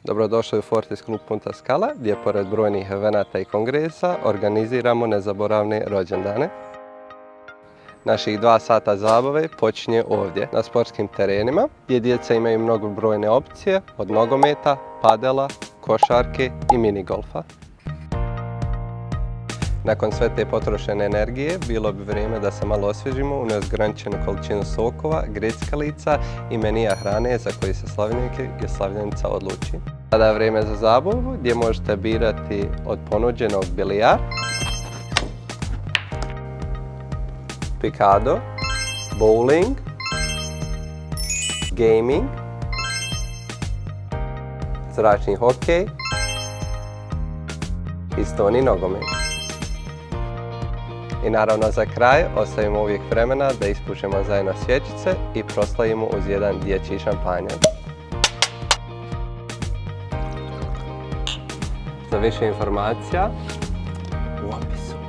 Dobrodošli u Fortis Klub Punta Skala, gdje pored brojnih evenata i kongresa organiziramo nezaboravne rođendane. Naših 2 sata zabave počinje ovdje, na sportskim terenima, gdje djeca imaju mnogobrojne opcije, od nogometa, padela, košarke i minigolfa. Nakon sve te potrošene energije, bilo bi vrijeme da se malo osvježimo u neograničenu količinu sokova, grickalica i menija hrane za koji se slavljenik i slavljenica odluči. Sada je vrijeme za zabavu gdje možete birati od ponuđenog bilijar, pikado, bowling, gaming, zračni hokej i stoni nogomet. I naravno za kraj ostavimo uvijek vremena da ispušemo zajedno svječice i proslavimo uz jedan dječji šampanjac. Za više informacija u opisu.